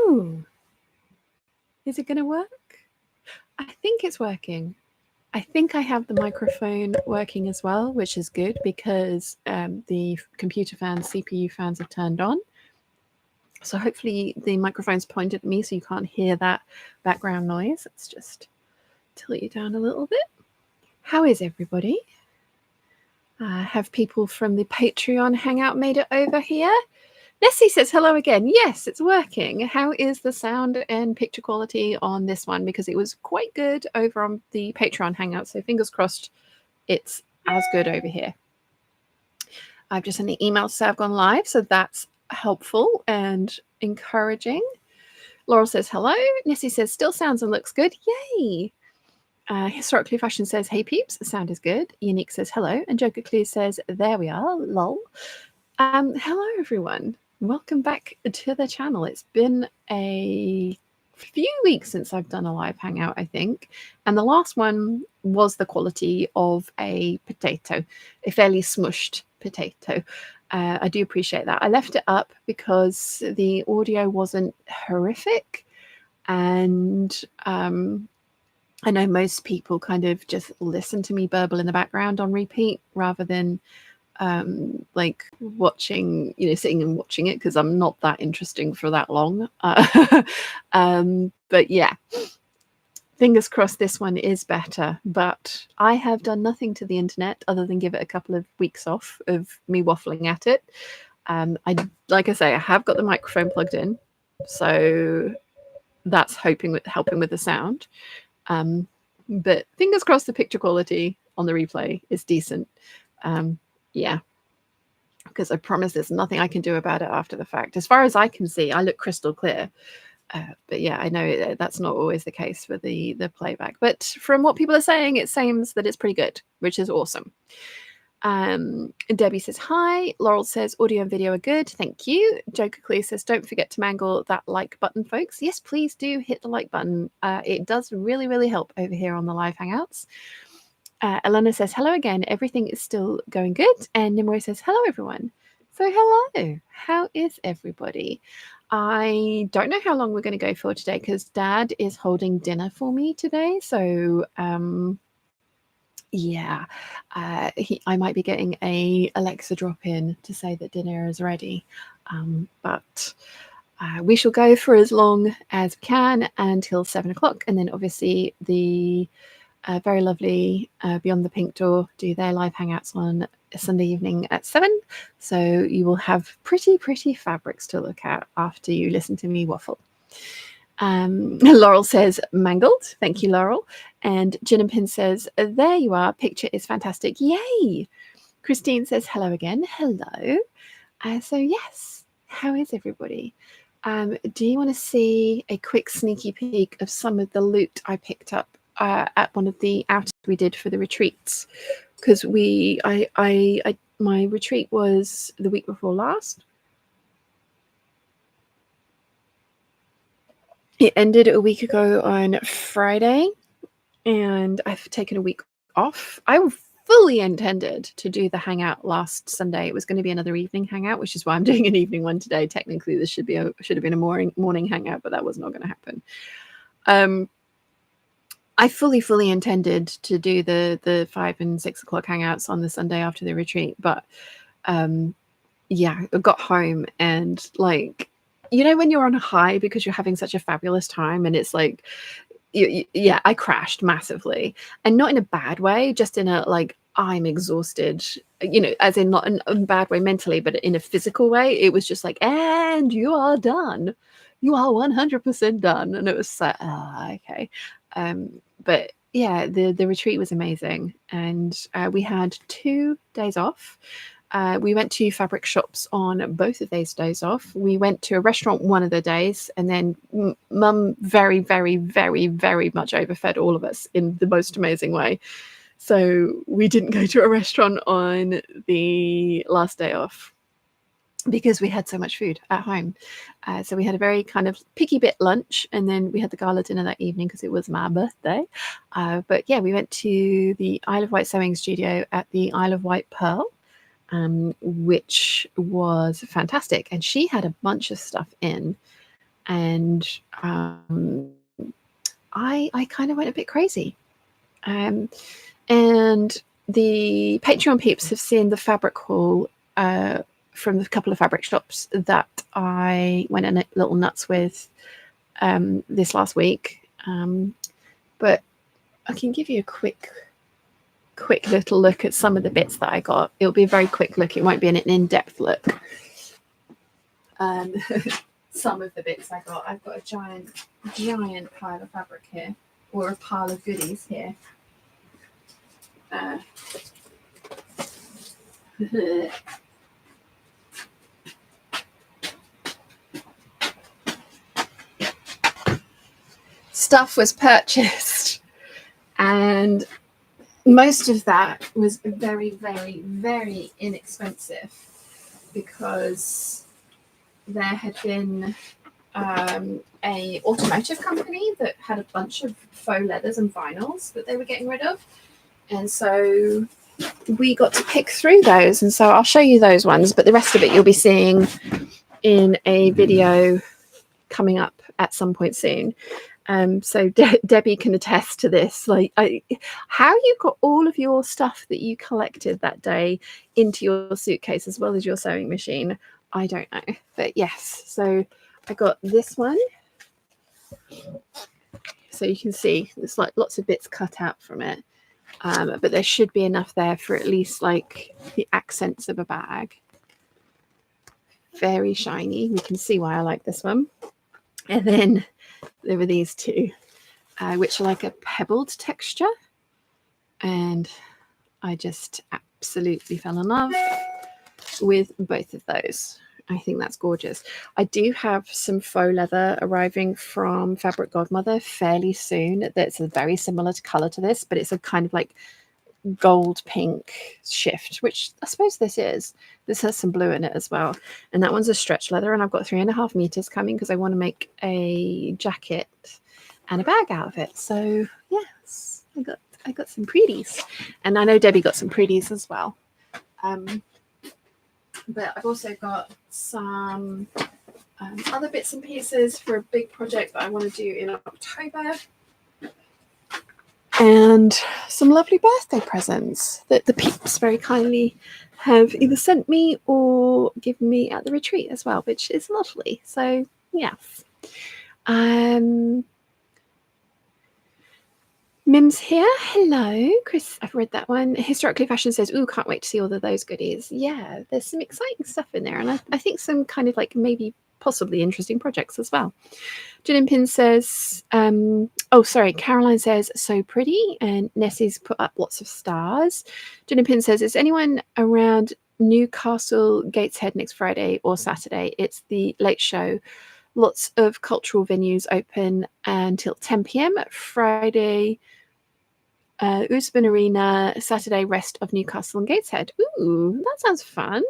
Oh, is it going to work? I think it's working. I think I have the microphone working as well, which is good because the computer fans, CPU fans have turned on. So hopefully the microphone's pointed at me so you can't hear that background noise. Let's just tilt you down a little bit. How is everybody? Have people from the Patreon Hangout made it over here? Nessie says hello again. Yes, it's working. How is the sound and picture quality on this one? Because it was quite good over on the Patreon Hangout. So fingers crossed it's as good over here. I've just sent the email to say I've gone live. So that's helpful and encouraging. Laurel says hello. Nessie says still sounds and looks good. Yay. Historically Fashion says, hey peeps, the sound is good. Unique says hello. And Joker Clue says, there we are, lol. Hello everyone. Welcome back to the channel. It's been a few weeks since I've done a live hangout, I think. And the last one was the quality of a potato, a fairly smushed potato. I do appreciate that. I left it up because the audio wasn't horrific. And I know most people kind of just listen to me burble in the background on repeat rather than like watching, sitting and watching it, because I'm not that interesting for that long. But yeah, fingers crossed this one is better. But I have done nothing to the internet other than give it a couple of weeks off of me waffling at it. Like I say, I have got the microphone plugged in, so that's helping with the sound. But fingers crossed the picture quality on the replay is decent. Yeah, because I promise there's nothing I can do about it after the fact. As far as I can see, I look crystal clear. But yeah, I know that's not always the case for the playback. But from what people are saying, it seems that it's pretty good, which is awesome. Debbie says hi. Laurel says audio and video are good. Thank you. Joker Clear says don't forget to mangle that like button, folks. Yes, please do hit the like button. It does really, really help over here on the live hangouts. Elena says hello again. Everything is still going good. And Nimue says hello, everyone. So hello. How is everybody? I don't know how long we're going to go for today because Dad is holding dinner for me today. So yeah, I might be getting a Alexa drop in to say that dinner is ready. But we shall go for as long as we can until 7 o'clock. And then obviously the very lovely Beyond the Pink Door do their live hangouts on a Sunday evening at 7. So you will have pretty fabrics to look at after you listen to me waffle. Laurel says mangled. Thank you, Laurel. And Gin and Pin says, there you are. Picture is fantastic. Yay. Christine says hello again. Hello. So yes, how is everybody? Do you want to see a quick sneaky peek of some of the loot I picked up at one of the outings we did for the retreats? Because my retreat was the week before last. It ended a week ago on Friday, and I've taken a week off. I fully intended to do the hangout last Sunday. It was going to be another evening hangout, which is why I'm doing an evening one today. Technically, this should have been a morning hangout, but that was not going to happen. I fully intended to do the 5 and 6 o'clock hangouts on the Sunday after the retreat, but yeah, I got home and like, when you're on a high because you're having such a fabulous time, and it's like, yeah, I crashed massively, and not in a bad way, just in a like I'm exhausted, as in not in a bad way mentally, but in a physical way. It was just like, and you are done. You are 100% done. And it was like, okay. But yeah, the retreat was amazing. And we had 2 days off. We went to fabric shops on both of those days off. We went to a restaurant one of the days, and then Mum very much overfed all of us in the most amazing way. So we didn't go to a restaurant on the last day off because we had so much food at home. So we had a very kind of picky bit lunch, and then we had the gala dinner that evening because it was my birthday. But yeah, we went to the Isle of Wight sewing studio at the Isle of Wight Pearl, which was fantastic. And she had a bunch of stuff in and I kind of went a bit crazy. And the Patreon peeps have seen the fabric haul from a couple of fabric shops that I went a little nuts with this last week. But I can give you a quick little look at some of the bits that I got. It'll be a very quick look. It won't be an in-depth look. Some of the bits I got. I've got a giant pile of fabric here, or a pile of goodies here. Stuff was purchased, and most of that was very, very, very inexpensive because there had been a automotive company that had a bunch of faux leathers and vinyls that they were getting rid of, and so we got to pick through those, and so I'll show you those ones, but the rest of it you'll be seeing in a video coming up at some point soon. So Debbie can attest to this. Like, how you got all of your stuff that you collected that day into your suitcase as well as your sewing machine, I don't know. But yes, so I got this one. So you can see there's like lots of bits cut out from it. But there should be enough there for at least like the accents of a bag. Very shiny. You can see why I like this one. And then there were these two, which are like a pebbled texture. And I just absolutely fell in love with both of those. I think that's gorgeous. I do have some faux leather arriving from Fabric Godmother fairly soon. That's a very similar color to this, but it's a kind of like gold pink shift, which I suppose this is. This has some blue in it as well. And that one's a stretch leather, and I've got 3.5 meters coming because I want to make a jacket and a bag out of it. So yes, I got some pretties. And I know Debbie got some pretties as well. But I've also got some other bits and pieces for a big project that I want to do in October. And some lovely birthday presents that the Peeps very kindly have either sent me or given me at the retreat as well, which is lovely. So, yes. Mim's here. Hello, Chris. I've read that one. Historically Fashion says, "Ooh, can't wait to see all of those goodies." Yeah, there's some exciting stuff in there, and I think some kind of like maybe possibly interesting projects as well. Jen Pin says, oh, sorry, Caroline says, "So pretty," and Nessie's put up lots of stars. Jen Pin says, "Is anyone around Newcastle Gateshead next Friday or Saturday? It's the late show. Lots of cultural venues open until 10 p.m. Friday, Usman Arena, Saturday, rest of Newcastle and Gateshead." Ooh, that sounds fun.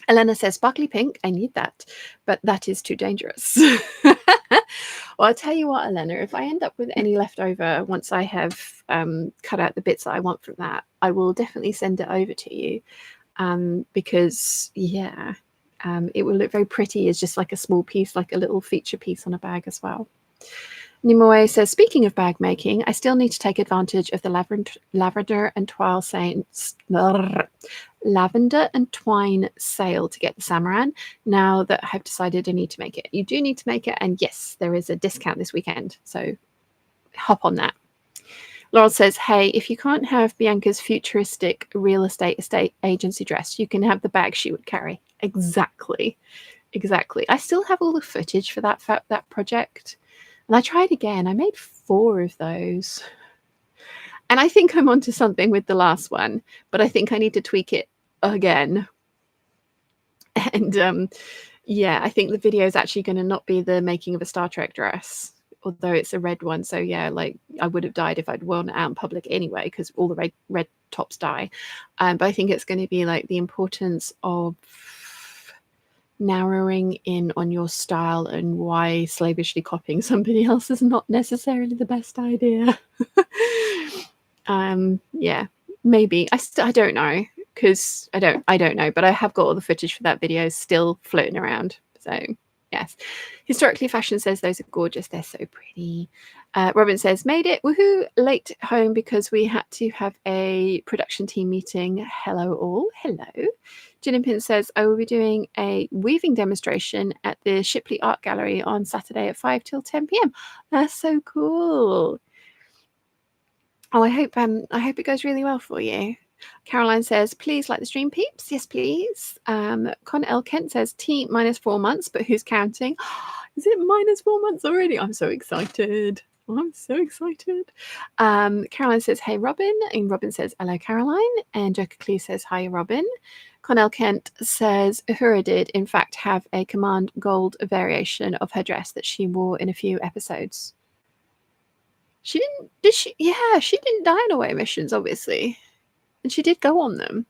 Elena says, "Sparkly pink, I need that, but that is too dangerous." Well, I'll tell you what, Elena, if I end up with any left over once I have cut out the bits that I want from that, I will definitely send it over to you because, yeah, it will look very pretty as just like a small piece, like a little feature piece on a bag as well. Nimoe says, "Speaking of bag making, I still need to take advantage of the lavender and twine sale to get the Samaran now that I've decided I need to make it." You do need to make it, and yes, there is a discount this weekend, so hop on that. Laurel says, "Hey, if you can't have Bianca's futuristic real estate agency dress, you can have the bag she would carry." Exactly. I still have all the footage for that project. And I tried again. I made 4 of those. And I think I'm onto something with the last one, but I think I need to tweak it again. And yeah, I think the video is actually going to not be the making of a Star Trek dress, although it's a red one. So yeah, like I would have died if I'd worn it out in public anyway, because all the red tops die. But I think it's going to be like the importance of narrowing in on your style and why slavishly copying somebody else is not necessarily the best idea. Yeah, maybe I don't know, because I don't know, but I have got all the footage for that video still floating around, so Yes. Historically Fashion says those are gorgeous. They're so pretty. Robin says, made it. Woohoo. Late home because we had to have a production team meeting. Hello all. Hello. Gin Pin says, I will be doing a weaving demonstration at the Shipley Art Gallery on Saturday at 5 till 10 p.m. That's so cool. Oh, I hope it goes really well for you. Caroline says, please like the stream, peeps. Yes, please. Con L. Kent says, T minus 4 months, but who's counting? Is it minus 4 months already? I'm so excited. I'm so excited. Caroline says, hey, Robin. And Robin says, hello, Caroline. And Joker Clee says, hi, Robin. Connell Kent says, Uhura did, in fact, have a command gold variation of her dress that she wore in a few episodes. She didn't, did she? Yeah, she didn't die in away missions, obviously. And she did go on them.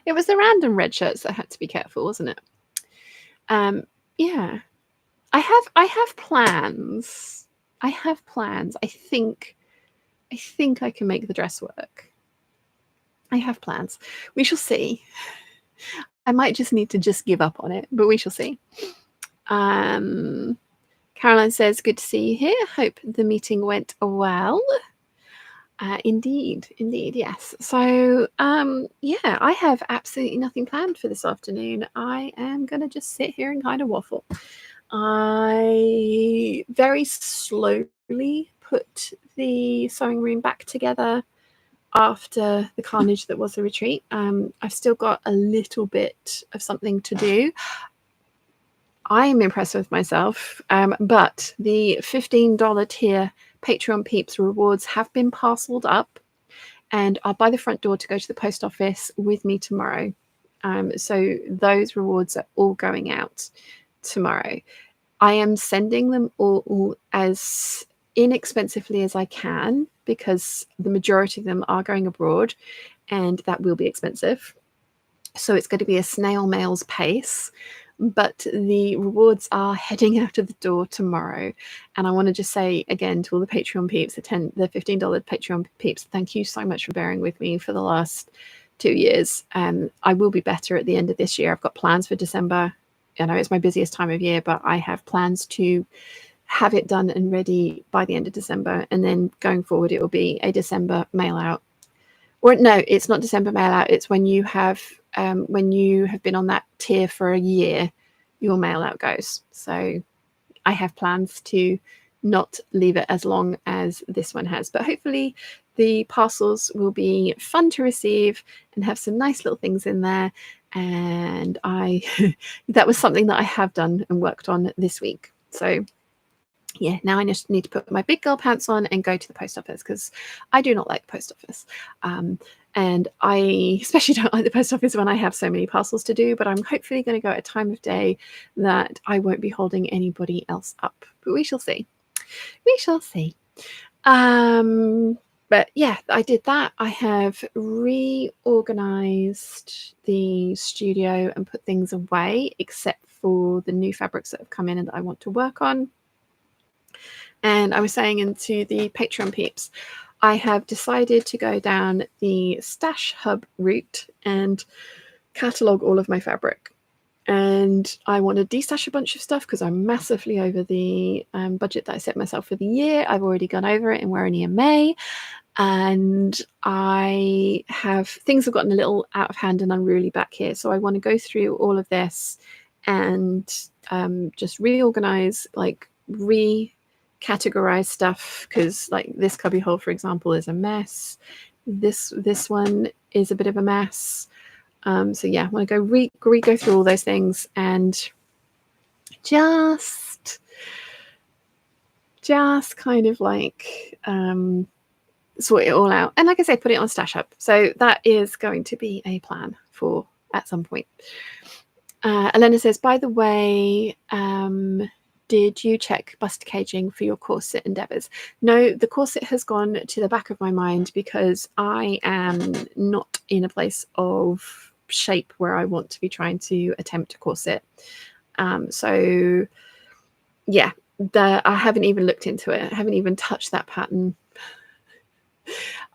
It was the random red shirts that had to be careful, wasn't it? Yeah. I have plans. I have plans. I think I can make the dress work. I have plans. We shall see. I might just need to just give up on it, but we shall see. Caroline says, good to see you here. Hope the meeting went well. Indeed, yes. So, yeah, I have absolutely nothing planned for this afternoon. I am going to just sit here and kind of waffle. I very slowly put the sewing room back together after the carnage that was the retreat. I've still got a little bit of something to do. I'm impressed with myself, but the $15 tier Patreon Peeps rewards have been parceled up and are by the front door to go to the post office with me tomorrow. So those rewards are all going out tomorrow. I am sending them all as inexpensively as I can because the majority of them are going abroad and that will be expensive. So it's going to be a snail mail's pace. But the rewards are heading out of the door tomorrow. And I want to just say again to all the Patreon peeps, the $15 Patreon peeps, thank you so much for bearing with me for the last 2 years. I will be better at the end of this year. I've got plans for December. I know it's my busiest time of year, but I have plans to have it done and ready by the end of December. And then going forward, it will be a December mail out. Or no, it's not December mail out. It's when you have been on that tier for a year, your mail out goes. So I have plans to not leave it as long as this one has. But hopefully the parcels will be fun to receive and have some nice little things in there. And that was something that I have done and worked on this week. So yeah, now I just need to put my big girl pants on and go to the post office because I do not like the post office. And I especially don't like the post office when I have so many parcels to do, but I'm hopefully going to go at a time of day that I won't be holding anybody else up. But we shall see. We shall see. But yeah, I did that. I have reorganized the studio and put things away, except for the new fabrics that have come in and that I want to work on. And I was saying into the Patreon peeps, I have decided to go down the Stash Hub route and catalog all of my fabric. And I want to destash a bunch of stuff because I'm massively over the budget that I set myself for the year. I've already gone over it and we're only in May. And I have things have gotten a little out of hand and unruly back here. So I want to go through all of this and just reorganize, like categorize stuff, because like this cubbyhole, for example, is a mess. This one is a bit of a mess. So yeah, I want to go through all those things and just kind of like sort it all out. And like I said, put it on Stash Hub. So that is going to be a plan for at some point. Elena says, by the way, did you check bust caging for your corset endeavors? No, the corset has gone to the back of my mind because I am not in a place of shape where I want to be trying to attempt a corset. So yeah, I haven't even looked into it. I haven't even touched that pattern.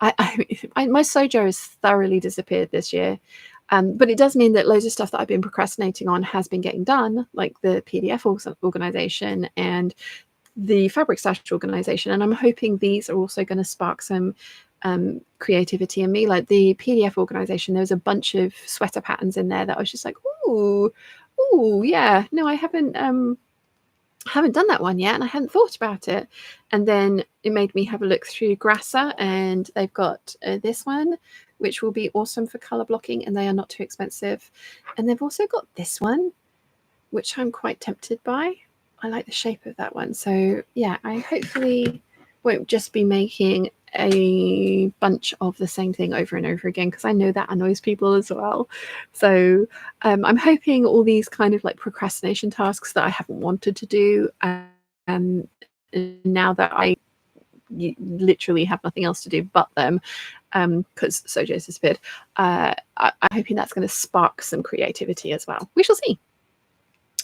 My Sojo has thoroughly disappeared this year. But it does mean that loads of stuff that I've been procrastinating on has been getting done, like the PDF organization and the fabric stash organization. And I'm hoping these are also going to spark some creativity in me. Like the PDF organization, there was a bunch of sweater patterns in there that I was just like, ooh, yeah, no, I haven't done that one yet, and I hadn't thought about it. And then it made me have a look through Grasser, and they've got this one, which will be awesome for color blocking, and they are not too expensive. And they've also got this one, which I'm quite tempted by. I like the shape of that one. So yeah, I hopefully won't just be making a bunch of the same thing over and over again, because I know that annoys people as well. So I'm hoping all these kind of like procrastination tasks that I haven't wanted to do, and now that I literally have nothing else to do but them, because Sojo's disappeared, I'm hoping that's going to spark some creativity as well. We shall see.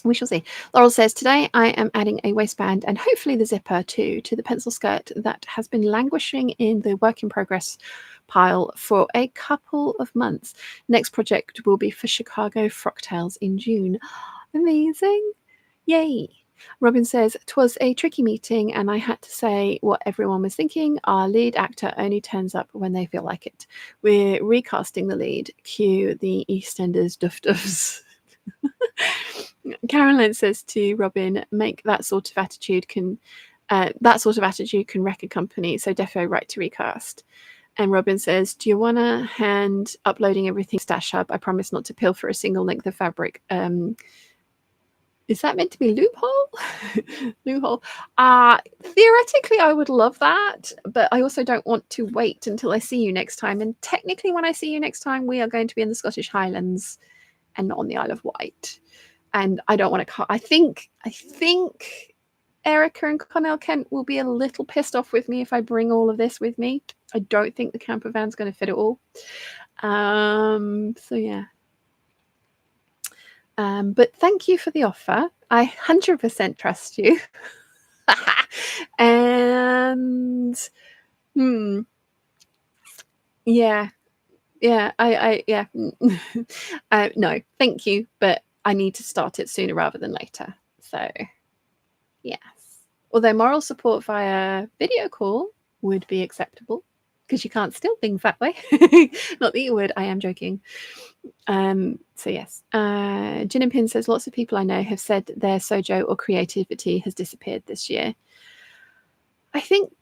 We shall see. Laurel says, today I am adding a waistband and hopefully the zipper too to the pencil skirt that has been languishing in the work in progress pile for a couple of months. Next project will be for Chicago Frocktails in June. Amazing. Yay. Robin says, 'twas a tricky meeting and I had to say what everyone was thinking. Our lead actor only turns up when they feel like it. We're recasting the lead. Cue the EastEnders duff duffs. Caroline says to Robin, make that sort of attitude can wreck a company, so defo right to recast. And Robin says, do you want to hand uploading everything Stash Hub? I promise not to pilfer a single length of fabric. Is that meant to be loophole? Loophole. Theoretically, I would love that, but I also don't want to wait until I see you next time. And technically, when I see you next time, we are going to be in the Scottish Highlands and not on the Isle of Wight. And I don't want to. I think Erica and Connell Kent will be a little pissed off with me if I bring all of this with me. I don't think the camper van's going to fit it all. So yeah. But thank you for the offer. I 100% trust you. And yeah. No, thank you, but I need to start it sooner rather than later. So yes, although moral support via video call would be acceptable, because you can't steal things that way. Not that you would. I am joking. So yes, Gin and Pin says, lots of people I know have said their sojo or creativity has disappeared this year. I think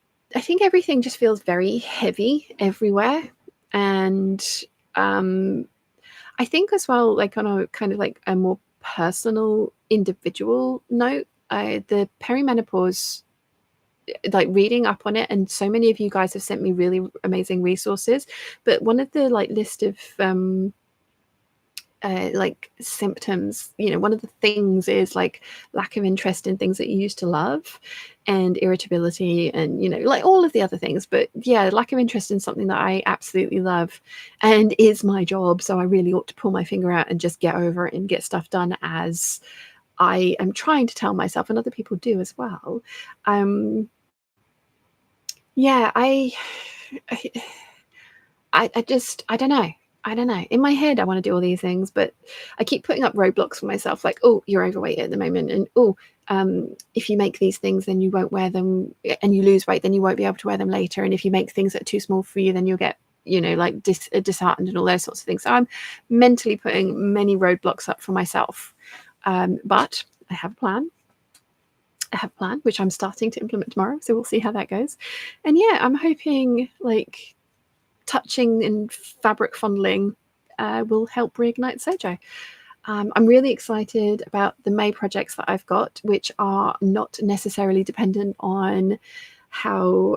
everything just feels very heavy everywhere. And I think as well, like on a kind of like a more personal, individual note, the perimenopause, like reading up on it, and so many of you guys have sent me really amazing resources, but one of the like list of like symptoms, one of the things is like lack of interest in things that you used to love, and irritability, and like all of the other things. But yeah, lack of interest in something that I absolutely love and is my job, so I really ought to pull my finger out and just get over it and get stuff done, as I am trying to tell myself, and other people do as well. Yeah, I don't know. I don't know. In my head, I want to do all these things, but I keep putting up roadblocks for myself, like, oh, you're overweight at the moment, and oh, if you make these things, then you won't wear them, and you lose weight, then you won't be able to wear them later. And if you make things that are too small for you, then you'll get, like disheartened and all those sorts of things. So I'm mentally putting many roadblocks up for myself, but I have a plan. Which I'm starting to implement tomorrow, so we'll see how that goes. And yeah, I'm hoping like touching and fabric fondling will help reignite Sojo. I'm really excited about the May projects that I've got, which are not necessarily dependent on how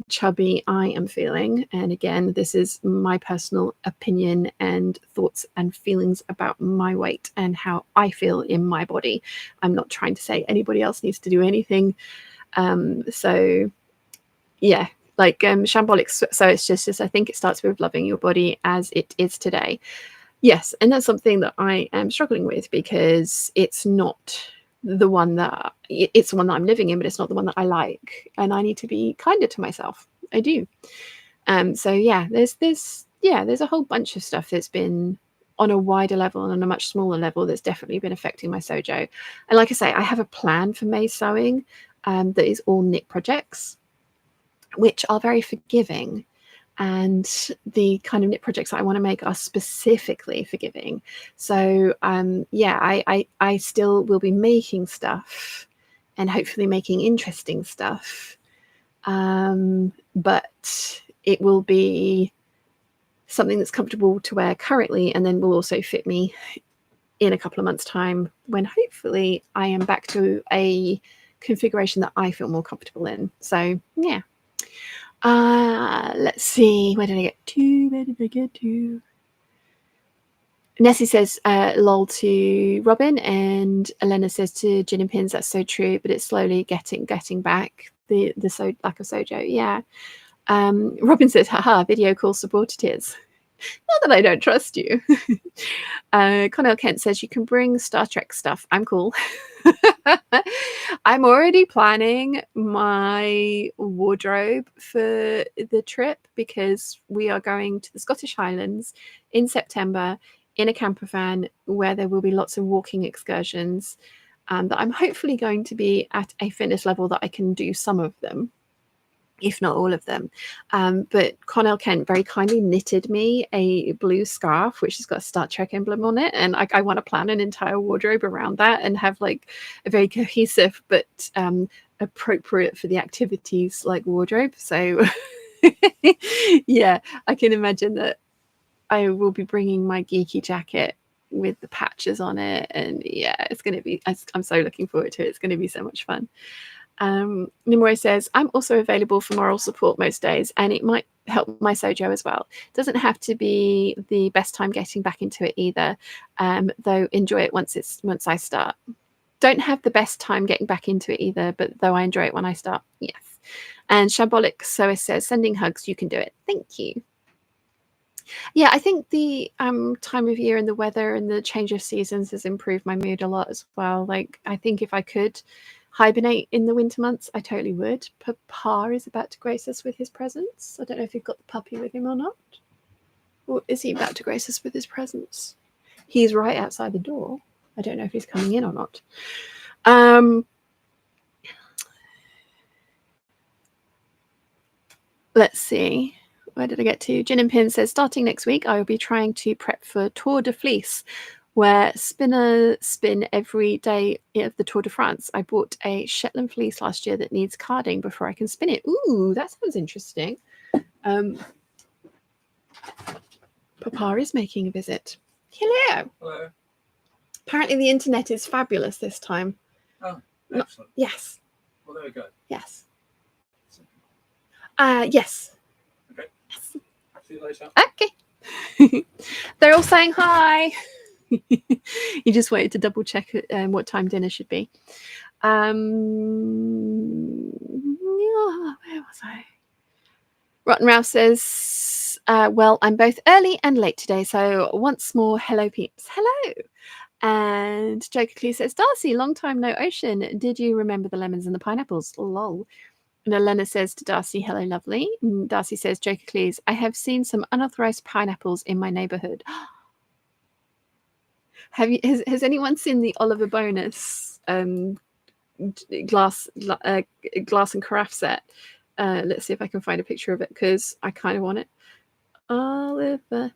chubby I am feeling. And again, this is my personal opinion and thoughts and feelings about my weight and how I feel in my body. I'm not trying to say anybody else needs to do anything. So yeah, like shambolic. So it's just I think it starts with loving your body as it is today. Yes, and that's something that I am struggling with, because it's not the one that I'm living in, but it's not the one that I like, and I need to be kinder to myself. I do. So yeah, there's a whole bunch of stuff that's been on a wider level and on a much smaller level that's definitely been affecting my sojo. And like I say, I have a plan for May sewing that is all knit projects, which are very forgiving. And the kind of knit projects that I want to make are specifically forgiving. So yeah, I still will be making stuff and hopefully making interesting stuff. But it will be something that's comfortable to wear currently, and then will also fit me in a couple of months' time when hopefully I am back to a configuration that I feel more comfortable in. So yeah. Let's see. Where did I get to? Nessie says lol to Robin, and Elena says to Gin and Pins, that's so true, but it's slowly getting back the lack of sojo. Yeah. Robin says, haha, video call supported is. Not that I don't trust you. Connell Kent says you can bring Star Trek stuff. I'm cool. I'm already planning my wardrobe for the trip because we are going to the Scottish Highlands in September in a camper van where there will be lots of walking excursions that I'm hopefully going to be at a fitness level that I can do some of them, if not all of them. But Connell Kent very kindly knitted me a blue scarf, which has got a Star Trek emblem on it. And I want to plan an entire wardrobe around that and have like a very cohesive but appropriate for the activities like wardrobe. So yeah, I can imagine that I will be bringing my geeky jacket with the patches on it. And yeah, it's going to be, I'm so looking forward to it. It's going to be so much fun. Nimue says, I'm also available for moral support most days, and it might help my sojo as well. It doesn't have to be the best time getting back into it either, though enjoy it once I start. Don't have the best time getting back into it either, but though I enjoy it when I start. Yes. And Shambolic Soa says, sending hugs, you can do it. Thank you. Yeah, I think the time of year and the weather and the change of seasons has improved my mood a lot as well. Like, I think if I could hibernate in the winter months, I totally would. Papa is about to grace us with his presence. I don't know if you've got the puppy with him or not. Or is he about to grace us with his presence? He's right outside the door. I don't know if he's coming in or not. Let's see. Where did I get to? Gin and Pin says, starting next week, I will be trying to prep for Tour de Fleece, where spinners spin every day of the Tour de France. I bought a Shetland fleece last year that needs carding before I can spin it. Ooh, that sounds interesting. Papa is making a visit. Hello. Hello. Apparently the internet is fabulous this time. Oh, excellent. Yes. Well, there we go. Yes. Yes. Okay. Yes. See you later. Okay. They're all saying hi. You just waited to double check what time dinner should be. Yeah, where was I? Rotten Ralph says, well, I'm both early and late today, so once more, hello, peeps. Hello. And Joker Clee says, Darcy, long time no ocean. Did you remember the lemons and the pineapples? Lol. And Elena says to Darcy, hello, lovely. And Darcy says, Joker Cleese, I have seen some unauthorized pineapples in my neighborhood. Has anyone seen the Oliver Bonus glass and carafe set? Let's see if I can find a picture of it because I kind of want it. Oliver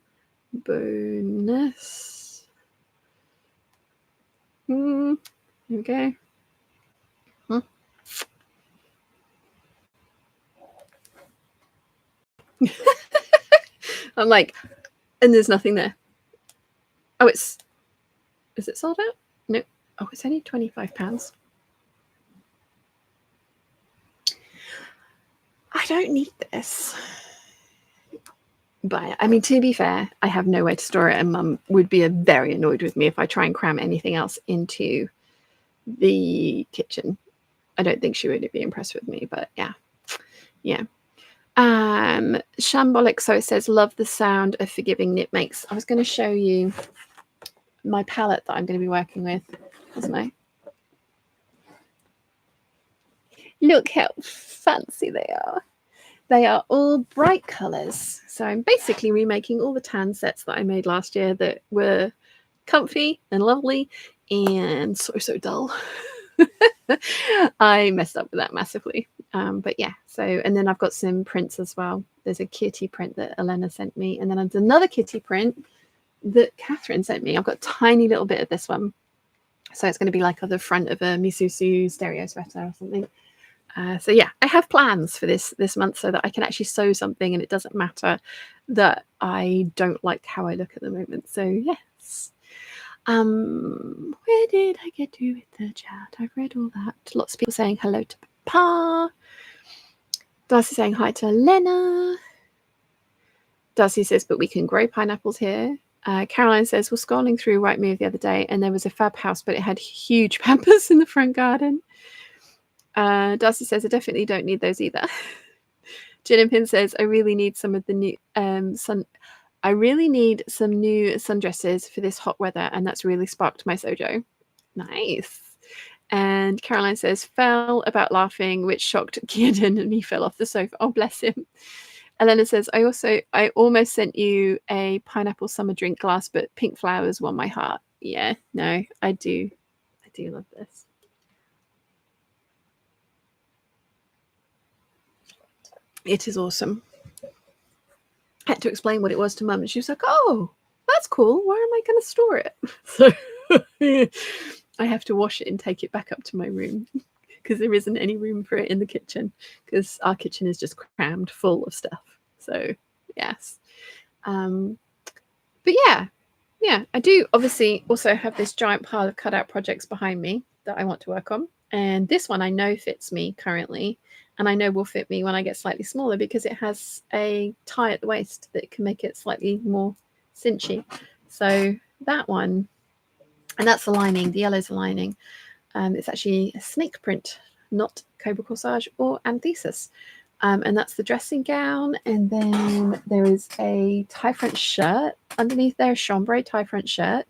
Bonus. Here we go. I'm like, and there's nothing there. Oh, is it sold out? No. Oh, it's only £25. I don't need this. But I mean, to be fair, I have nowhere to store it, and Mum would be very annoyed with me if I try and cram anything else into the kitchen. I don't think she would be impressed with me, but yeah. Shambolic, so it says, love the sound of forgiving knit makes. I was going to show you my palette that I'm going to be working with, wasn't I? Look how fancy they are. they are all bright colours. So I'm basically remaking all the tan sets that I made last year that were comfy and lovely and so dull. I messed up with that massively. But yeah, so, and then I've got some prints as well. There's a kitty print that Elena sent me, and then there's another kitty print that Catherine sent me. I've got a tiny little bit of this one. So it's going to be like on the front of a Misusu stereo sweater or something. So yeah, I have plans for this month so that I can actually sew something and it doesn't matter that I don't like how I look at the moment. So yes. Where did I get to with the chat? I've read all that. Lots of people saying hello to Papa. Darcy saying hi to Lena. Darcy says, but we can grow pineapples here. Caroline says, we're scrolling through Rightmove the other day and there was a fab house, but it had huge pampers in the front garden. Darcy says, I definitely don't need those either. Gin and Pin says, I really need some of the new I really need some new sundresses for this hot weather, and that's really sparked my sojo. Nice. And Caroline says, fell about laughing, which shocked Kieran and he fell off the sofa. Oh, bless him. Elena says, I almost sent you a pineapple summer drink glass, but pink flowers won my heart. Yeah, no, I do love this. It is awesome. I had to explain what it was to Mum, and she was like, oh, that's cool. Where am I going to store it? So I have to wash it and take it back up to my room because there isn't any room for it in the kitchen because our kitchen is just crammed full of stuff. So yes. But yeah, I do obviously also have this giant pile of cutout projects behind me that I want to work on. And this one I know fits me currently, and I know will fit me when I get slightly smaller because it has a tie at the waist that can make it slightly more cinchy. So that one, and that's the lining, the yellow's the lining. It's actually a snake print, not cobra corsage or anthesis. And that's the dressing gown. And then there is a tie front shirt underneath there, a chambray tie front shirt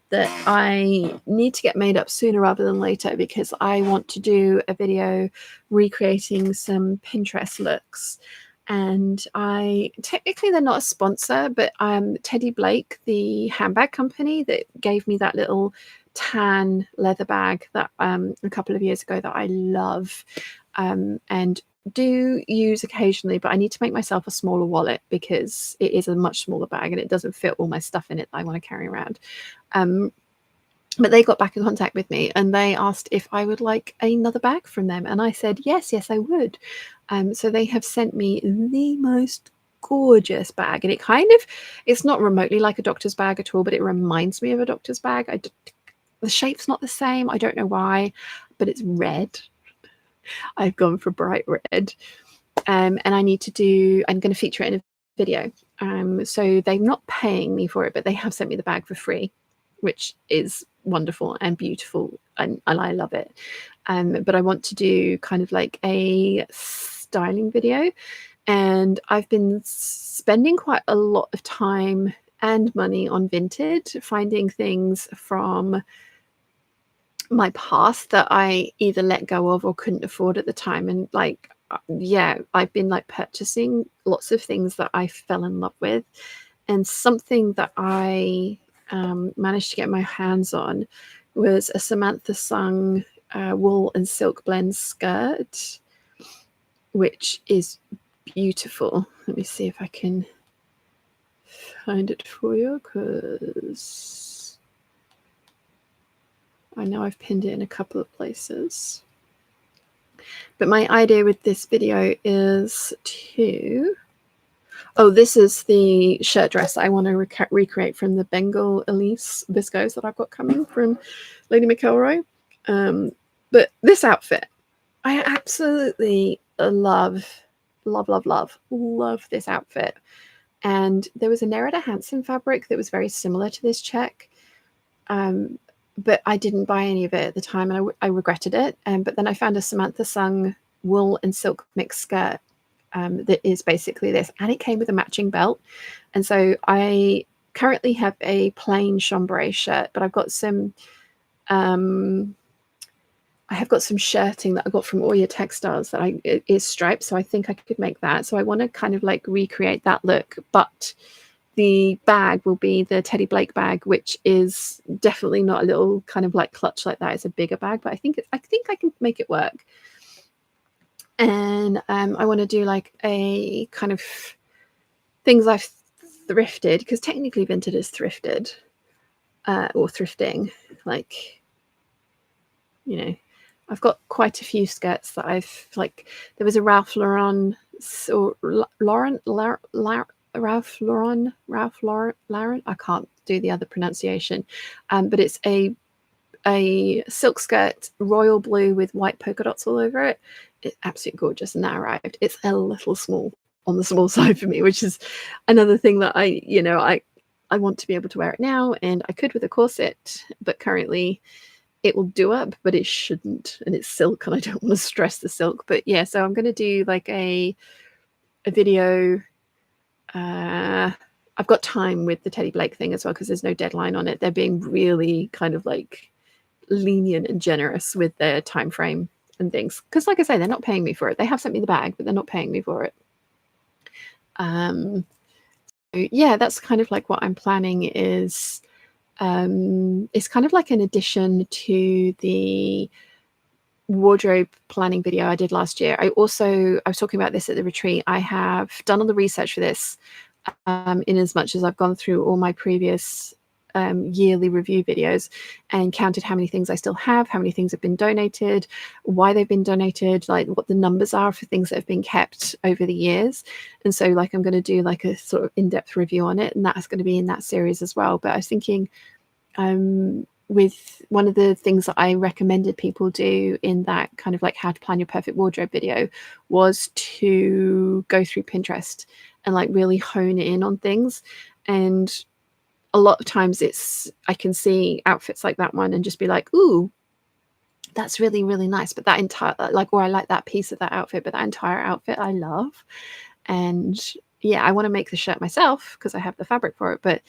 that I need to get made up sooner rather than later because I want to do a video recreating some Pinterest looks. And technically they're not a sponsor, but Teddy Blake, the handbag company that gave me that little tan leather bag that a couple of years ago that I love and do use occasionally, but I need to make myself a smaller wallet because it is a much smaller bag and it doesn't fit all my stuff in it that I want to carry around. But they got back in contact with me and they asked if I would like another bag from them. And I said, yes, I would. So they have sent me the most gorgeous bag. And it's not remotely like a doctor's bag at all, but it reminds me of a doctor's bag. The shape's not the same. I don't know why, but it's red. I've gone for bright red. And I'm going to feature it in a video. So they're not paying me for it, but they have sent me the bag for free, which is wonderful and beautiful, and I love it. But I want to do kind of like a styling video, and I've been spending quite a lot of time and money on Vinted, finding things from my past that I either let go of or couldn't afford at the time. And I've been like purchasing lots of things that I fell in love with, and something that I managed to get my hands on was a Samantha Sung wool and silk blend skirt, which is beautiful. Let me see if I can find it for you because I know I've pinned it in a couple of places. But my idea with this video is this is the shirt dress I want to recreate from the Bengal Elise viscose that I've got coming from Lady McElroy. But this outfit, I absolutely love this outfit. And there was a Nerida Hansen fabric that was very similar to this check. But I didn't buy any of it at the time, and I regretted it. But then I found a Samantha Sung wool and silk mixed skirt that is basically this, and it came with a matching belt. And so I currently have a plain chambray shirt, but I've got some I have got some shirting that I got from Oya Textiles that it is striped, so I think I could make that. So I want to kind of like recreate that look, but the bag will be the Teddy Blake bag, which is definitely not a little kind of like clutch like that. It's a bigger bag, but I think I can make it work. And I want to do like a kind of things I've thrifted, because technically Vinted is thrifted or thrifting. Like, you know, I've got quite a few skirts that I've like. There was a Ralph Lauren or Ralph Lauren. I can't do the other pronunciation, but it's a silk skirt, royal blue with white polka dots all over it. It's absolutely gorgeous, and that arrived. It's a little small on the small side for me, which is another thing that I want to be able to wear it now, and I could with a corset, but currently it will do up, but it shouldn't, and it's silk, and I don't want to stress the silk. But yeah, so I'm going to do like a video. I've got time with the Teddy Blake thing as well, because there's no deadline on it. They're being really kind of like lenient and generous with their time frame and things, because like I say, they're not paying me for it. They have sent me the bag, but they're not paying me for it. So yeah, that's kind of like what I'm planning is it's kind of like an addition to the wardrobe planning video I did last year. I was talking about this at the retreat. I have done all the research for this in as much as I've gone through all my previous yearly review videos and counted how many things I still have, how many things have been donated, why they've been donated, like what the numbers are for things that have been kept over the years. And so like I'm going to do like a sort of in-depth review on it, and that's going to be in that series as well. But I was thinking with one of the things that I recommended people do in that kind of like how to plan your perfect wardrobe video was to go through Pinterest and like really hone in on things. And a lot of times I can see outfits like that one and just be like, ooh, that's really, really nice. But that entire, like, or I like that piece of that outfit, but that entire outfit I love. And yeah, I want to make the shirt myself because I have the fabric for it, but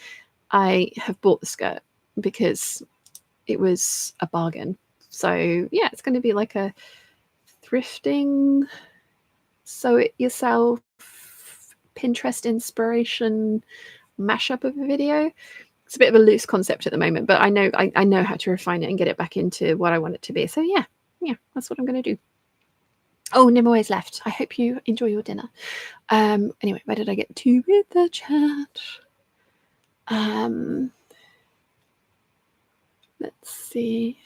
I have bought the skirt because it was a bargain. So yeah, it's going to be like a thrifting, sew it yourself, Pinterest inspiration mashup of a video. It's a bit of a loose concept at the moment, but I know how to refine it and get it back into what I want it to be. So yeah, that's what I'm going to do. Oh, Nimoy's left. I hope you enjoy your dinner. Anyway, where did I get to with the chat? Let's see.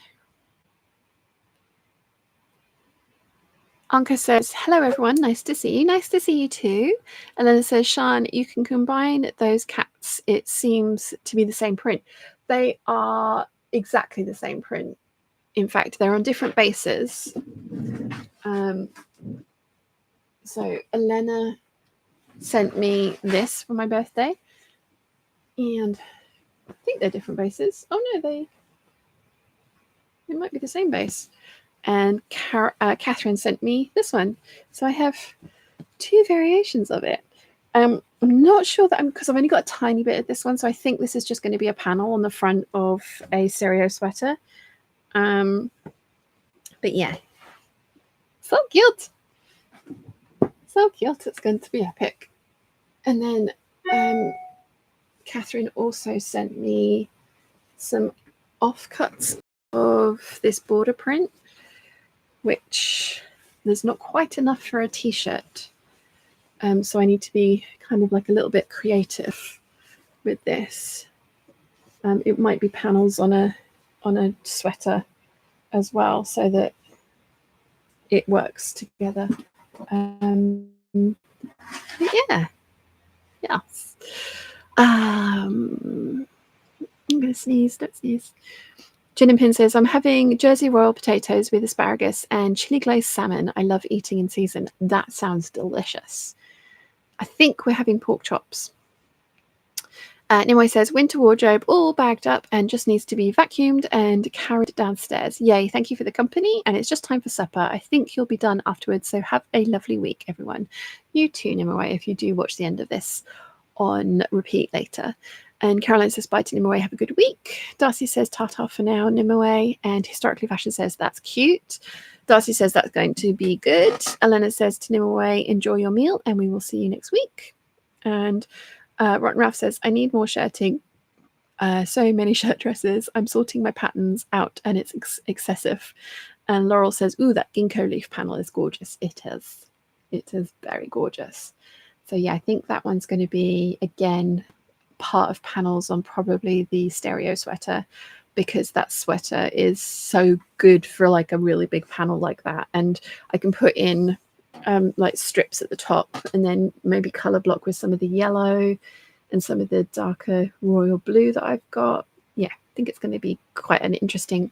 Anka says, hello everyone, nice to see you. Nice to see you too. And then it says, Sean, you can combine those cats. It seems to be the same print. They are exactly the same print. In fact, they're on different bases. So Elena sent me this for my birthday. And I think they're different bases. Oh no, they might be the same base. And Catherine sent me this one. So I have two variations of it. I'm not sure that because I've only got a tiny bit of this one, so I think this is just going to be a panel on the front of a Serio sweater. But yeah, so cute. So cute. It's going to be epic. And then Catherine also sent me some offcuts of this border print, which there's not quite enough for a t-shirt. So I need to be kind of like a little bit creative with this. It might be panels on a sweater as well, so that it works together. Yeah. I'm gonna sneeze. Don't sneeze. Gin and Pin says, I'm having Jersey Royal potatoes with asparagus and chili glazed salmon. I love eating in season. That sounds delicious. I think we're having pork chops. Nimue says, winter wardrobe all bagged up and just needs to be vacuumed and carried downstairs. Yay, thank you for the company. And it's just time for supper. I think you'll be done afterwards. So have a lovely week, everyone. You too, Nimue, if you do watch the end of this on repeat later. And Caroline says, bye to Nimue, have a good week. Darcy says, ta-ta for now, Nimue. And Historically Fashion says, that's cute. Darcy says, that's going to be good. Elena says to Nimue, enjoy your meal, and we will see you next week. And Rotten Ralph says, I need more shirting. So many shirt dresses. I'm sorting my patterns out, and it's excessive. And Laurel says, ooh, that ginkgo leaf panel is gorgeous. It is. It is very gorgeous. So yeah, I think that one's going to be, again, part of panels on probably the stereo sweater, because that sweater is so good for like a really big panel like that. And I can put in like strips at the top, and then maybe color block with some of the yellow and some of the darker royal blue that I've got. Yeah, I think it's going to be quite an interesting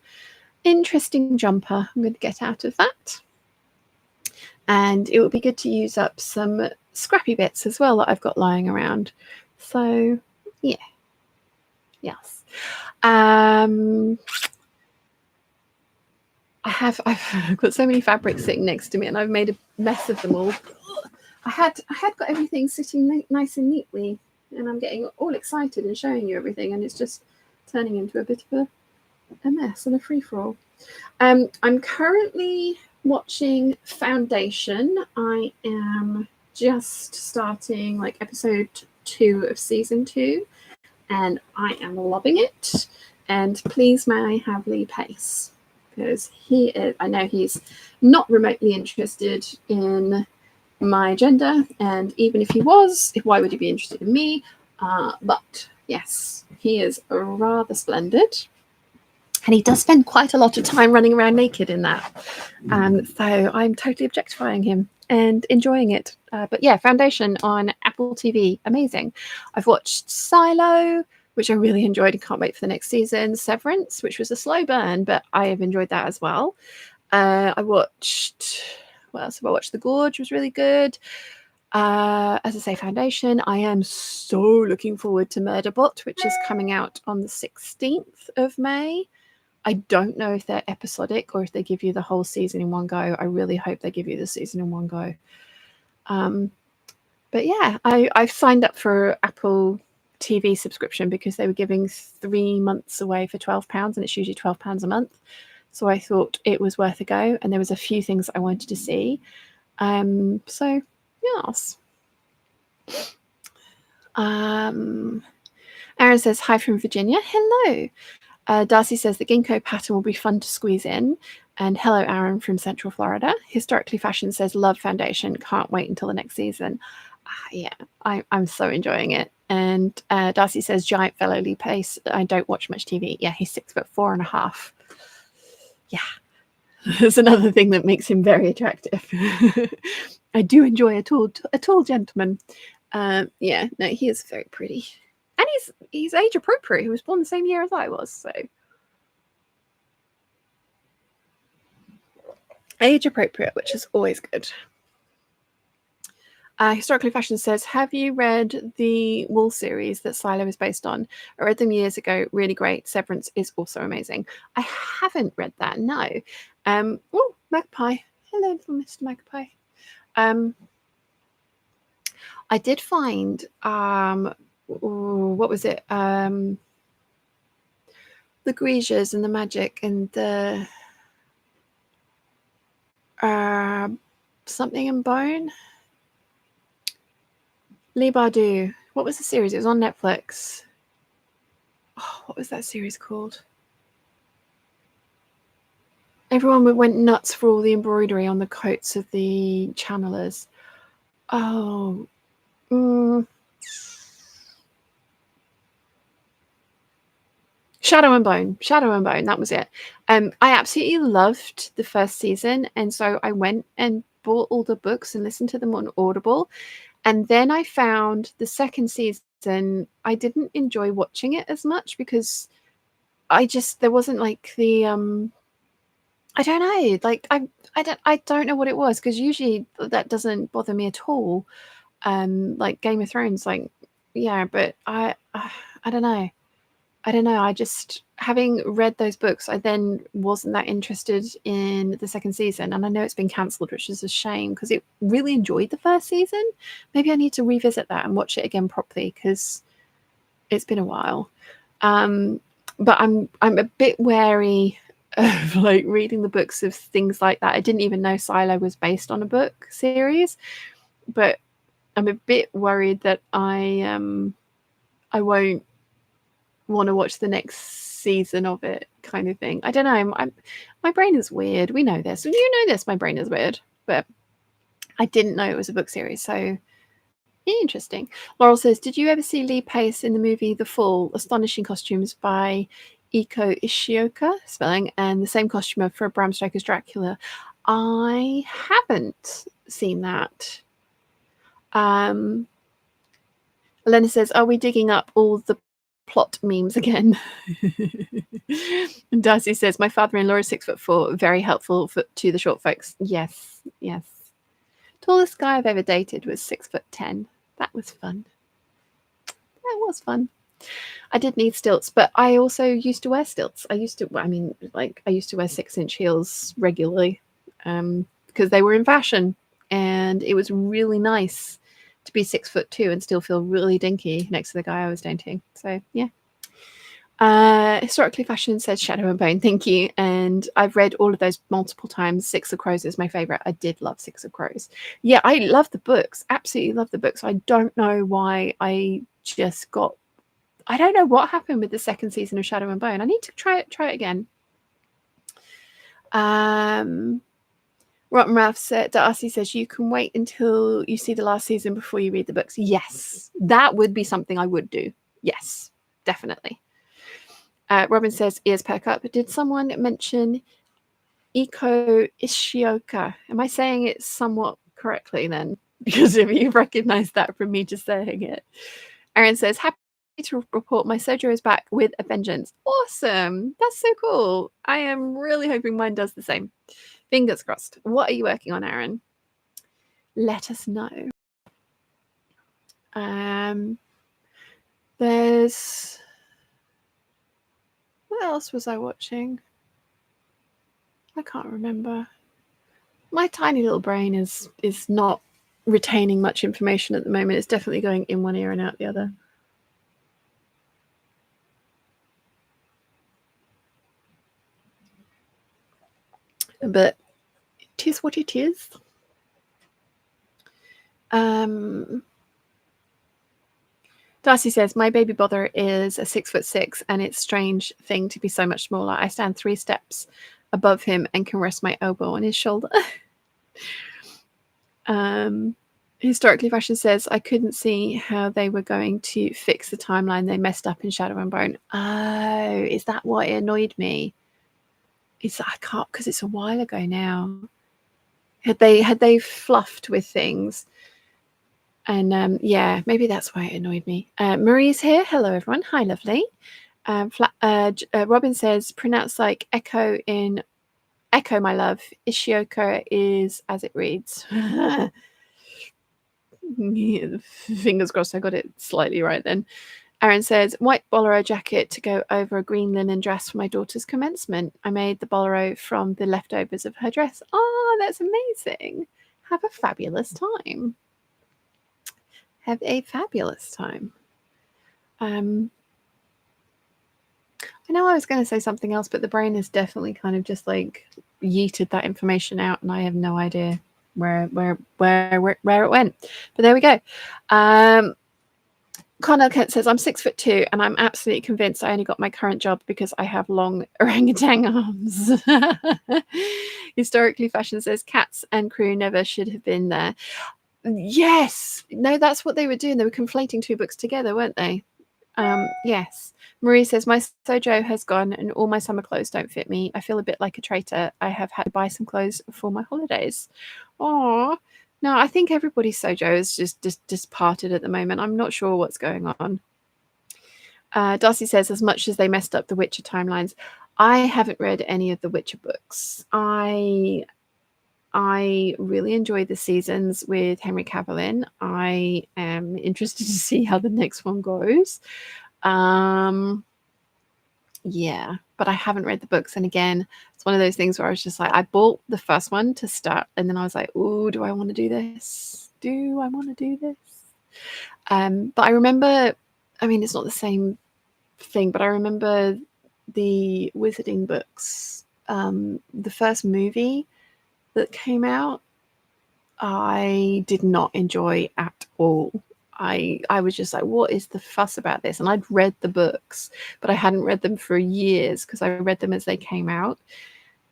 jumper I'm going to get out of that. And it would be good to use up some scrappy bits as well that I've got lying around. So yeah, yes. I've got so many fabrics sitting next to me, and I've made a mess of them all. I had got everything sitting nice and neatly, and I'm getting all excited and showing you everything, and it's just turning into a bit of a mess and a free-for-all. I'm currently watching Foundation. I am just starting like episode 2 of season 2, and I am loving it. And please may I have Lee Pace, because I know he's not remotely interested in my gender, and even if he was, why would he be interested in me? But yes, he is rather splendid. And he does spend quite a lot of time running around naked in that. So I'm totally objectifying him and enjoying it. But yeah, Foundation on Apple TV, amazing. I've watched Silo, which I really enjoyed and can't wait for the next season. Severance, which was a slow burn, but I have enjoyed that as well. I watched, what else have I watched? The Gorge was really good. As I say, Foundation. I am so looking forward to Murderbot, which is coming out on the 16th of May. I don't know if they're episodic or if they give you the whole season in one go. I really hope they give you the season in one go. But yeah, I've signed up for Apple TV subscription because they were giving 3 months away for £12, and it's usually £12 a month. So I thought it was worth a go, and there was a few things I wanted to see. So yes. Aaron says, hi from Virginia. Hello. Darcy says the ginkgo pattern will be fun to squeeze in. And hello, Aaron from Central Florida. Historically Fashion says, love Foundation. Can't wait until the next season. Yeah, I'm so enjoying it. And Darcy says, giant fellow Lee Pace. I don't watch much TV. Yeah, he's 6'4.5". Yeah, there's another thing that makes him very attractive. I do enjoy a tall gentleman. Yeah, no, he is very pretty. And he's age appropriate. He was born the same year as I was, so age appropriate, which is always good. Historically Fashion says, have you read the Wool series that Silo is based on? I read them years ago. Really great. Severance is also amazing. I haven't read that, no. Oh, Magpie. Hello, little Mr. Magpie. I did find, what was it? The Grisias and the Magic and the Something in Bone. Lee Bardu. What was the series? It was on Netflix. Oh, what was that series called? Everyone went nuts for all the embroidery on the coats of the channelers. Oh. Shadow and Bone. That was it. I absolutely loved the first season, and so I went and bought all the books and listened to them on Audible. And then I found the second season, I didn't enjoy watching it as much because there wasn't like the I don't know, like I don't know what it was, because usually that doesn't bother me at all. Like Game of Thrones, like yeah, but I don't know. I just, having read those books, I then wasn't that interested in the second season. And I know it's been cancelled, which is a shame, because it really enjoyed the first season. Maybe I need to revisit that and watch it again properly, because It's been a while. But I'm a bit wary of like reading the books of things like that. I didn't even know Silo was based on a book series, but I'm a bit worried that I won't want to watch the next season of it, kind of thing. I don't know. My brain is weird. We know this. You know this. My brain is weird, but I didn't know it was a book series. So interesting. Laurel says, did you ever see Lee Pace in the movie The Fall? Astonishing costumes by Iko Ishioka, spelling, and the same costumer for Bram Stoker's Dracula. I haven't seen that. Elena says, are we digging up all the plot memes again? And Darcy says, my father-in-law is 6'4", very helpful to the short folks. Yes, yes. Tallest guy I've ever dated was 6'10". That was fun. That was fun. I did need stilts, but I also used to wear stilts. I used to wear 6-inch heels regularly because they were in fashion, and it was really nice to be 6'2" and still feel really dinky next to the guy I was dating. So yeah. Historically Fashion says Shadow and Bone. Thank you. And I've read all of those multiple times. Six of Crows is my favorite. I did love Six of Crows. Yeah, I love the books. Absolutely love the books. I don't know why I don't know what happened with the second season of Shadow and Bone. I need to try it again. Rotten Ralph said, Darcy says, you can wait until you see the last season before you read the books. Yes, that would be something I would do. Yes, definitely. Robin says, ears perk up. Did someone mention Iko Ishioka? Am I saying it somewhat correctly then? Because if you recognize that from me just saying it. Aaron says, happy to report my Sojo is back with a vengeance. Awesome. That's so cool. I am really hoping mine does the same. Fingers crossed. What are you working on, Aaron? Let us know. There's... What else was I watching? I can't remember. My tiny little brain is not retaining much information at the moment. It's definitely going in one ear and out the other. But it is what it is. Darcy says, my baby brother is a 6'6", and it's a strange thing to be so much smaller. I stand 3 steps above him and can rest my elbow on his shoulder. Historically Fashion says, I couldn't see how they were going to fix the timeline they messed up in Shadow and Bone. Oh, is that what annoyed me? I can't, because it's a while ago now. Had they fluffed with things? And yeah, maybe that's why it annoyed me. Marie's here. Hello, everyone. Hi, lovely. Robin says, pronounced like echo in Echo, my love. Ishioka is as it reads. Fingers crossed I got it slightly right then. Aaron says, white bolero jacket to go over a green linen dress for my daughter's commencement. I made the bolero from the leftovers of her dress. Oh, that's amazing. Have a fabulous time. Have a fabulous time. I know I was going to say something else, but the brain has definitely kind of just like yeeted that information out, and I have no idea where it went. But there we go. Connor Kent says, I'm 6'2" and I'm absolutely convinced I only got my current job because I have long orangutan arms. Historically Fashion says, cats and crew never should have been there. Yes. No, that's what they were doing. They were conflating 2 books together, weren't they? Yes. Marie says, my Sojo has gone and all my summer clothes don't fit me. I feel a bit like a traitor. I have had to buy some clothes for my holidays. Oh, no, I think everybody's Sojo is just parted at the moment. I'm not sure what's going on. Darcy says, as much as they messed up the Witcher timelines, I haven't read any of the Witcher books. I really enjoyed the seasons with Henry Cavill in. I am interested to see how the next one goes. Yeah, but I haven't read the books. And again, it's one of those things where I was just like, I bought the first one to start, and then I was like, oh, do I want to do this? Do I want to do this? But I remember I mean, it's not the same thing, but I remember the Wizarding books. The first movie that came out, I did not enjoy at all. I was just like, what is the fuss about this? And I'd read the books, but I hadn't read them for years because I read them as they came out.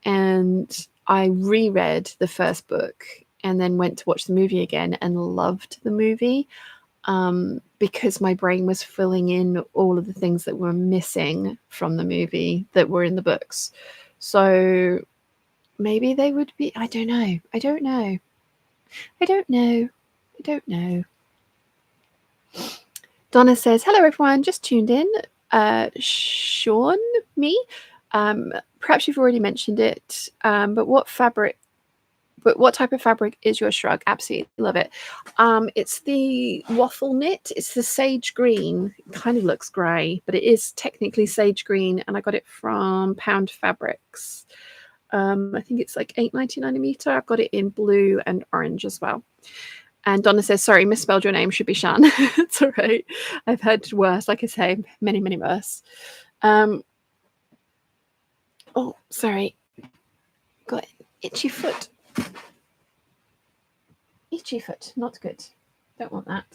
And I reread the first book and then went to watch the movie again and loved the movie, because my brain was filling in all of the things that were missing from the movie that were in the books. So maybe they would be, I don't know. Donna says, hello everyone, just tuned in. Sean, me. Perhaps you've already mentioned it, but what type of fabric is your shrug? Absolutely love it. It's the waffle knit. It's the sage green. It kind of looks grey, but it is technically sage green, and I got it from Pound Fabrics. I think it's like $8.99 a meter. I've got it in blue and orange as well. And Donna says, sorry, misspelled your name, should be Shan. It's all right. I've heard worse, like I say, many, many worse. Oh, sorry. Got an itchy foot. Itchy foot, not good. Don't want that.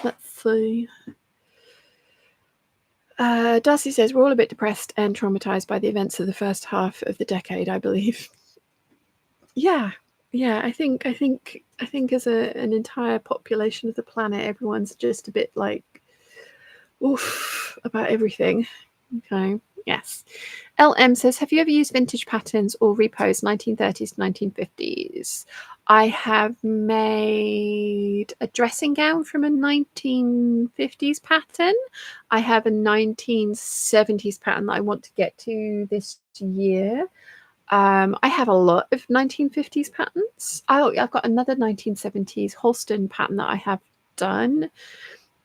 Let's see. Darcy says, we're all a bit depressed and traumatized by the events of the first half of the decade, I believe. Yeah, I think as an entire population of the planet, everyone's just a bit like, oof, about everything. Okay, yes. LM says, have you ever used vintage patterns or repos 1930s to 1950s? I have made a dressing gown from a 1950s pattern. I have a 1970s pattern that I want to get to this year. I have a lot of 1950s patterns. I've got another 1970s Holston pattern that I have done.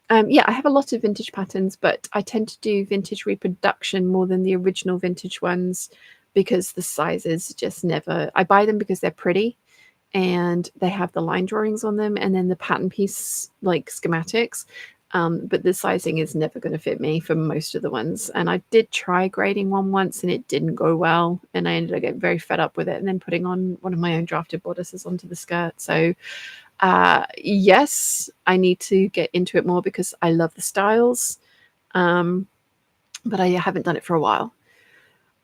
Yeah, I have a lot of vintage patterns, but I tend to do vintage reproduction more than the original vintage ones because the sizes just never... I buy them because they're pretty and they have the line drawings on them and then the pattern piece, like schematics. But the sizing is never going to fit me for most of the ones. And I did try grading one once and it didn't go well. And I ended up getting very fed up with it and then putting on one of my own drafted bodices onto the skirt. So yes, I need to get into it more because I love the styles. But I haven't done it for a while.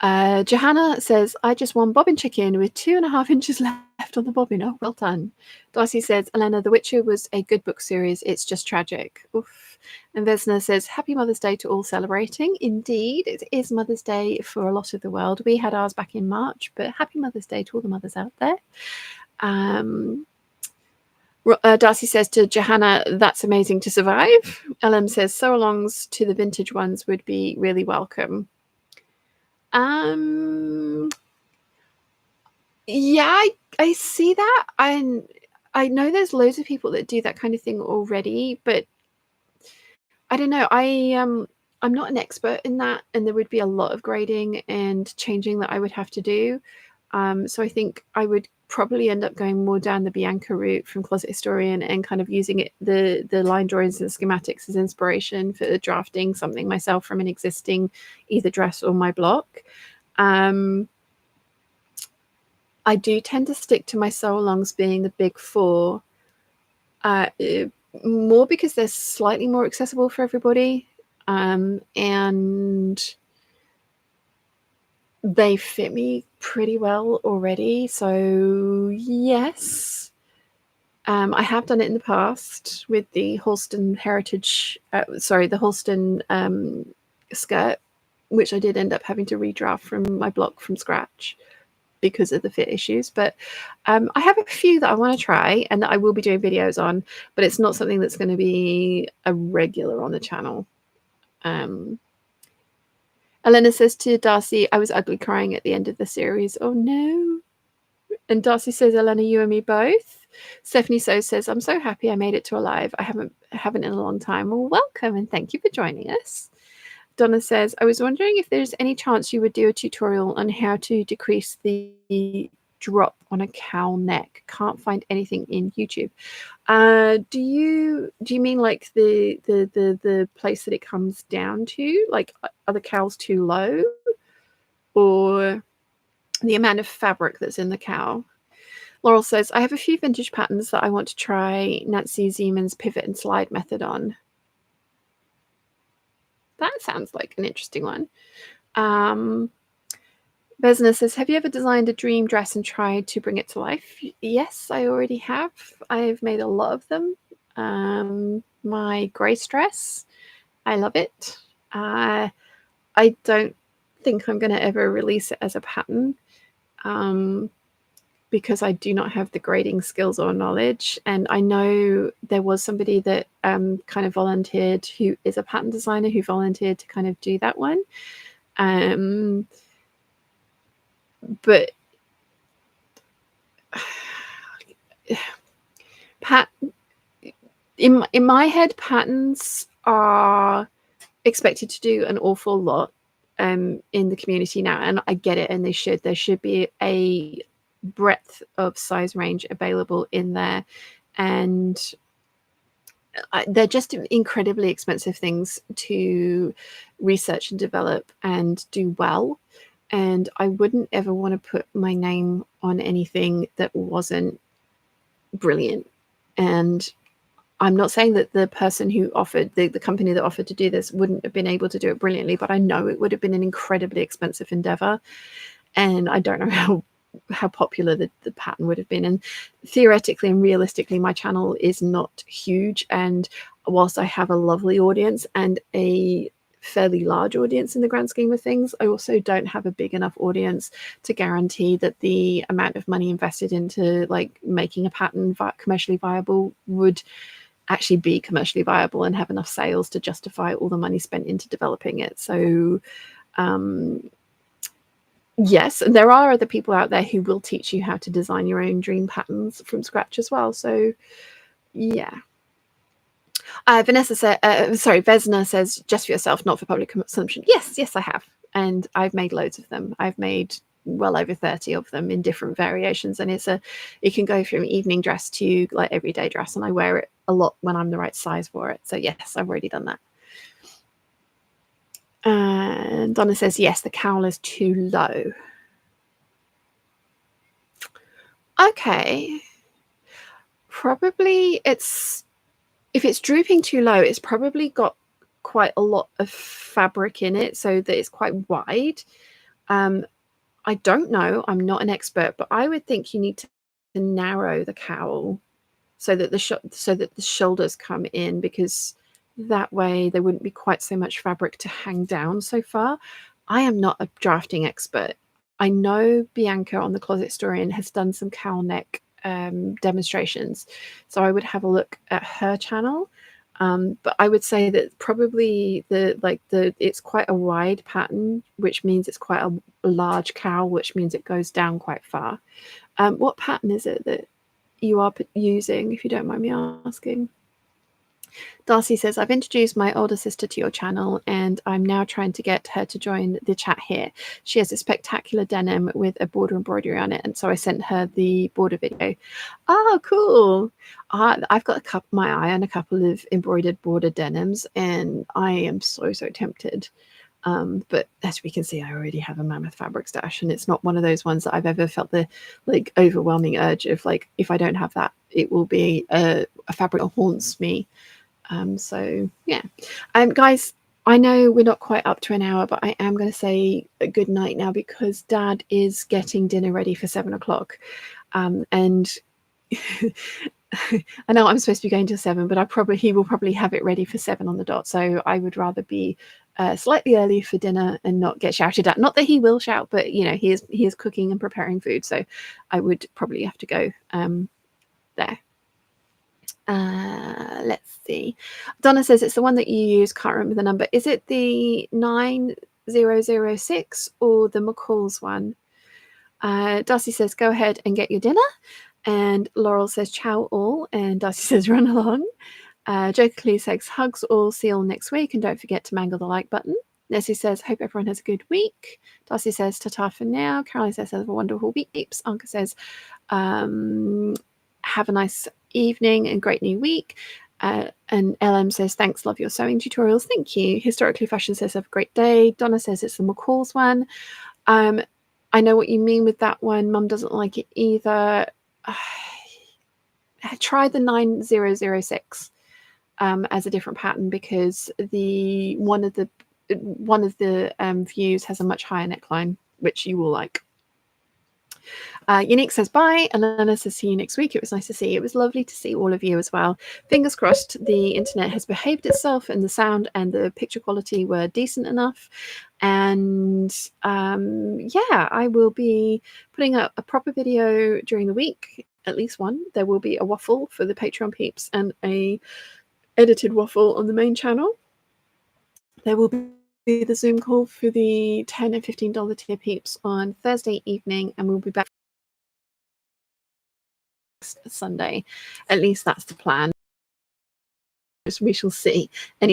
Johanna says, I just won bobbin chicken with 2.5 inches left on the bobbin. Oh, well done. Darcy says, Elena, The Witcher was a good book series. It's just tragic. Oof. And Vesna says, happy Mother's Day to all celebrating. Indeed, it is Mother's Day for a lot of the world. We had ours back in March, but happy Mother's Day to all the mothers out there. Darcy says to Johanna, that's amazing to survive. LM says, sew-alongs to the vintage ones would be really welcome. Yeah, I see that. I know there's loads of people that do that kind of thing already, but I don't know. I'm not an expert in that, and there would be a lot of grading and changing that I would have to do. So I think I would probably end up going more down the Bianca route from Closet Historian and kind of using the line drawings and schematics as inspiration for drafting something myself from an existing either dress or my block. I do tend to stick to my sew-alongs being the big four, more because they're slightly more accessible for everybody, and they fit me pretty well already. So yes, I have done it in the past with the Holston Heritage, the Holston skirt, which I did end up having to redraft from my block from scratch because of the fit issues. But I have a few that I want to try and that I will be doing videos on, but it's not something that's going to be a regular on the channel. Elena says to Darcy, I was ugly crying at the end of the series. Oh no. And Darcy says, Elena, you and me both. Stephanie So says, I'm so happy I made it to alive. I haven't in a long time. Well, welcome and thank you for joining us. Donna says, I was wondering if there's any chance you would do a tutorial on how to decrease the drop on a cowl neck. Can't find anything in YouTube. Do you mean like the place that it comes down to? Like, are the cowls too low, or the amount of fabric that's in the cowl? Laurel says, I have a few vintage patterns that I want to try Nancy Siemens pivot and slide method on. That sounds like an interesting one. Besna says, have you ever designed a dream dress and tried to bring it to life? Yes, I already have. I've made a lot of them. My Grace dress, I love it. I don't think I'm going to ever release it as a pattern because I do not have the grading skills or knowledge. And I know there was somebody that kind of volunteered, who is a pattern designer, who volunteered to kind of do that one. But in my head, patterns are expected to do an awful lot in the community now, and I get it, and there should be a breadth of size range available in there, and they're just incredibly expensive things to research and develop and do well. And I wouldn't ever want to put my name on anything that wasn't brilliant. And I'm not saying that the person who offered, the company that offered to do this, wouldn't have been able to do it brilliantly, but I know it would have been an incredibly expensive endeavor. And I don't know how popular the pattern would have been. And theoretically and realistically, my channel is not huge. And whilst I have a lovely audience and a fairly large audience in the grand scheme of things, I also don't have a big enough audience to guarantee that the amount of money invested into like making a pattern commercially viable would actually be commercially viable and have enough sales to justify all the money spent into developing it. So yes, and there are other people out there who will teach you how to design your own dream patterns from scratch as well. So yeah. Vesna says, just for yourself, not for public consumption. Yes, I have. And I've made loads of them. I've made well over 30 of them in different variations. And it can go from evening dress to like everyday dress. And I wear it a lot when I'm the right size for it. So yes, I've already done that. And Donna says, yes, the cowl is too low. Okay. Probably if it's drooping too low, it's probably got quite a lot of fabric in it so that it's quite wide. I don't know. I'm not an expert, but I would think you need to narrow the cowl so that the shoulders come in, because that way there wouldn't be quite so much fabric to hang down so far. I am not a drafting expert. I know Bianca on the Closet Historian has done some cowl neck demonstrations, so I would have a look at her channel. But I would say that probably it's quite a wide pattern, which means it's quite a large cowl, which means it goes down quite far. What pattern is it that you are using, if you don't mind me asking? Darcy says, I've introduced my older sister to your channel and I'm now trying to get her to join the chat here. She has a spectacular denim with a border embroidery on it, and so I sent her the border video. Oh, cool. I've got my eye on a couple of embroidered border denims and I am so tempted. But as we can see, I already have a mammoth fabric stash, and it's not one of those ones that I've ever felt the like overwhelming urge of like, if I don't have that, it will be a fabric that haunts me. So yeah, guys, I know we're not quite up to an hour, but I am going to say a good night now because Dad is getting dinner ready for 7 o'clock. And I know I'm supposed to be going till 7, but he will probably have it ready for 7 on the dot. So I would rather be slightly early for dinner and not get shouted at. Not that he will shout, but you know, he is cooking and preparing food, so I would probably have to go there. Let's see. Donna says it's the one that you use. Can't remember the number. Is it the 9006 or the McCall's one? Darcy says go ahead and get your dinner, and Laurel says ciao all, and Darcy says run along. Joker Clee says hugs all, see you all next week, and don't forget to mangle the like button. Leslie says, hope everyone has a good week. Darcy says, ta-ta for now. Caroline says, have a wonderful week. Peeps. Anka says, have a nice evening and great new week. And LM says, thanks, love your sewing tutorials. Thank you. Historically Fashion says, have a great day. Donna says it's the McCall's one. I know what you mean with that one. Mum doesn't like it either. Try the 9006 as a different pattern, because the one of the views has a much higher neckline, which you will like. Unique says bye. Elena says see you next week. It was nice to see you. It was lovely to see all of you as well. Fingers crossed the internet has behaved itself and the sound and the picture quality were decent enough. And yeah, I will be putting up a proper video during the week, at least one. There will be a waffle for the Patreon peeps and a edited waffle on the main channel. There will be the Zoom call for the $10 and $15 tier peeps on Thursday evening, and we'll be back Sunday. At least that's the plan. We shall see. Anyway.